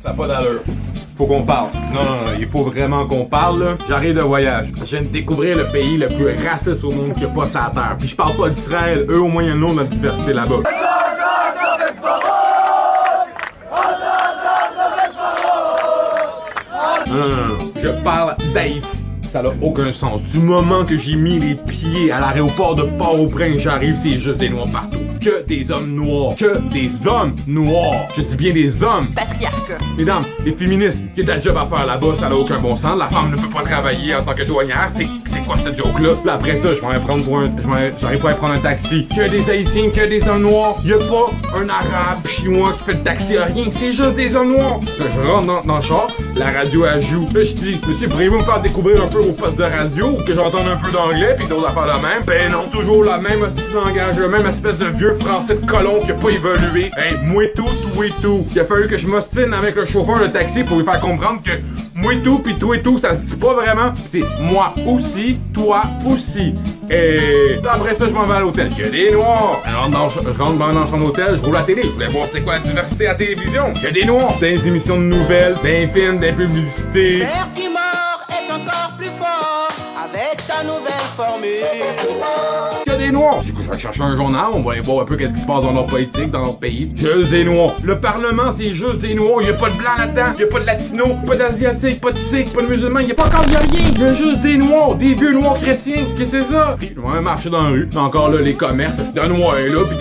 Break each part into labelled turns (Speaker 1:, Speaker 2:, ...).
Speaker 1: Ça n'a pas d'allure. Faut qu'on parle. Non, il faut vraiment qu'on parle, là. J'arrive de voyage. Je viens de découvrir le pays le plus raciste au monde qu'il n'y a pas sur la terre. Puis je parle pas d'Israël. Eux, au moins, il y a un nom de diversité là-bas. Non. Je parle d'Haïti. Ça n'a aucun sens. Du moment que j'ai mis les pieds à l'aéroport de Port-au-Prince, j'arrive, c'est juste des noirs partout. Que des hommes noirs. Que des hommes noirs. Je dis bien des hommes.
Speaker 2: Patriarcat.
Speaker 1: Mesdames, les féministes, qui est un job à faire là-bas, ça n'a aucun bon sens. La femme ne peut pas travailler en tant que douanière. C'est quoi cette joke-là? Puis après ça, j'arrive pas à prendre un taxi. Que des Haïtiens, que des hommes noirs. Y'a pas un arabe chinois qui fait le taxi, rien. C'est juste des hommes noirs. Là, je rentre dans le char, la radio elle joue. Là, je dis, monsieur, pourriez-vous me faire découvrir un peu vos postes de radio? Que j'entende un peu d'anglais, pis d'autres affaires de même. Ben non, toujours la même espèce de langage, le même espèce de vieux français de colon qui a pas évolué. Hey, moi tout. Il a fallu que je m'ostine avec le chauffeur de taxi pour lui faire comprendre que moi tout pis toi et tout, ça se dit pas vraiment. C'est moi aussi, toi aussi. Et après ça, je m'en vais à l'hôtel. Il y a des noirs. Je rentre dans la chambre d'hôtel, je roule la télé. Je voulais voir c'est quoi la diversité à la télévision. Il y a des noirs. Des émissions de nouvelles, des films, des publicités.
Speaker 3: Bertimor est encore plus fort avec sa nouvelle formule.
Speaker 1: Il y a des noirs. Du coup, je vais chercher un journal, on va aller voir un peu qu'est-ce qui se passe dans notre politique, dans notre pays. Juste des noirs. Le Parlement, c'est juste des noirs. Il y a pas de blanc là-dedans. Il y a pas de latino, pas d'asiatique, pas de sikh, pas de musulman. Il y a pas encore de rien. Il y a juste des noirs, des vieux noirs chrétiens. Qu'est-ce que c'est ça? Puis, je vais marcher dans la rue. Encore là, les commerces, c'est des noirs là, pis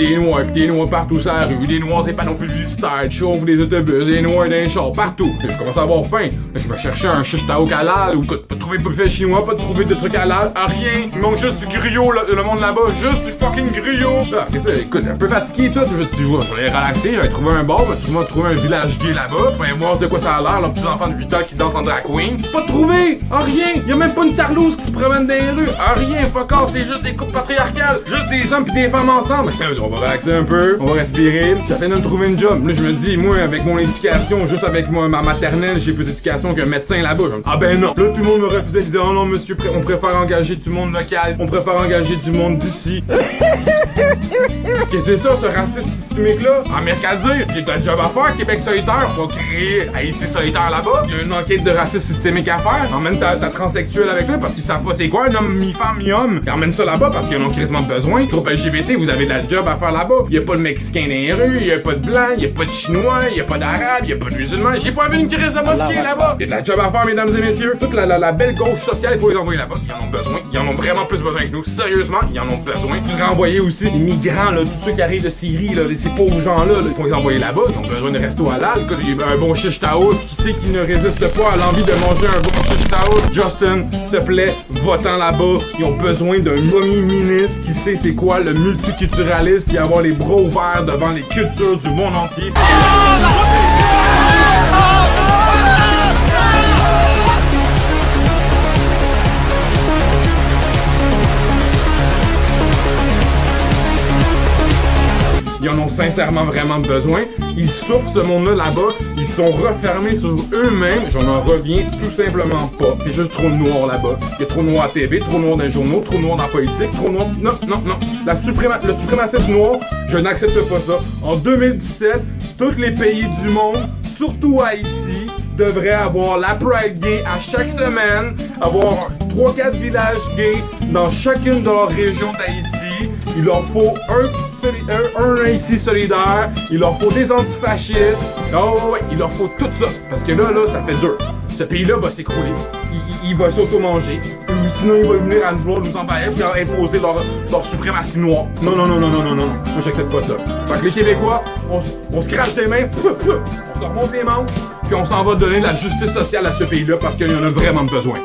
Speaker 1: des noirs partout sur la rue. Des noirs, des panneaux publicitaires, chauffent des autobus, des noirs dans les chars, partout. Puis, je commence à avoir faim. Là, je vais chercher un shish taouk halal ou pas de trouver de buffet chinois, pas de trouver de trucs halal, rien. Il manque juste du griot, le monde là-bas. Juste du fucking griot. Ah, qu'est-ce que c'est? Écoute, un peu fatigué tout. Je vais aller relaxer, je vais trouver un bar, je vais trouver un village gay là-bas. Je vais voir de quoi ça a l'air, leurs petits enfants de 8 ans qui dansent en drag queen. Pas trouvé! Rien! Y'a même pas une tarlouse qui se promène dans les rues. Rien! Fuck off! C'est juste des couples patriarcales. Juste des hommes pis des femmes ensemble. On va relaxer un peu, on va respirer. J'essaie de me trouver une job. Là, je me dis, moi, avec mon éducation, juste avec ma maternelle, j'ai plus d'éducation qu'un médecin là-bas. Ah ben non! Là, tout le monde me refusait de dire, oh non, monsieur, on préfère engager du monde local. On préfère engager du monde d'ici. Qu'est-ce que c'est ça, ce racisme systémique-là? En mercadier, il y a un job à faire, Québec solitaire, on va créer Haïti solitaire là-bas. Il y a une enquête de racisme systémique à faire. Emmène ta transsexuelle avec toi parce qu'ils savent pas c'est quoi un homme mi-femme mi-homme. Emmène ça là-bas parce qu'ils en ont quasiment besoin. Groupe LGBT, vous avez de la job à faire là-bas. Il y a pas de Mexicains dans les rues, il y a pas de Blancs, il y a pas de Chinois, il y a pas d'Arabes, il y a pas de musulmans. J'ai pas vu une crise de mosquée là-bas. Il y a de la job à faire, mesdames et messieurs. Toute la belle gauche sociale, il faut les envoyer là-bas. Ils en ont besoin. Ils en ont vraiment plus besoin que nous. Sérieusement, ils en ont besoin. Tu devrais envoyer aussi les migrants, là, tous ceux qui arrivent de Syrie, là, ces pauvres gens-là, il faut les envoyer là-bas. Ils ont besoin de resto halal. Écoute, il y a un bon shish taouk. Qui c'est qui ne résiste pas à l'envie de manger un bon shish taouk? Justin, s'il te plaît, va-t'en là-bas. Ils ont besoin d'un premier ministre qui sait c'est quoi le multiculturalisme puis avoir les bras ouverts devant les cultures du monde entier. Ils en ont sincèrement vraiment besoin. Ils souffrent ce monde-là là-bas. Ils sont refermés sur eux-mêmes. J'en en reviens tout simplement pas. C'est juste trop noir là-bas. Il y a trop noir à TV, trop noir dans les journaux, trop noir dans la politique, trop noir... Non. Le suprémacisme noir, je n'accepte pas ça. En 2017, tous les pays du monde, surtout Haïti, devraient avoir la Pride Gay à chaque semaine, avoir 3-4 villages gays dans chacune de leurs régions d'Haïti. Il leur faut un Haïti solidaire, il leur faut des antifascistes. Oh ouais, il leur faut tout ça. Parce que là, ça fait dur. Ce pays-là va s'écrouler. Il va s'auto-manger. Sinon, il va venir à nous envahir et imposer leur suprématie noire. Non. Moi, j'accepte pas ça. Fait que les Québécois, on se crache des mains, on se remonte les manches, puis on s'en va donner de la justice sociale à ce pays-là parce qu'il y en a vraiment besoin.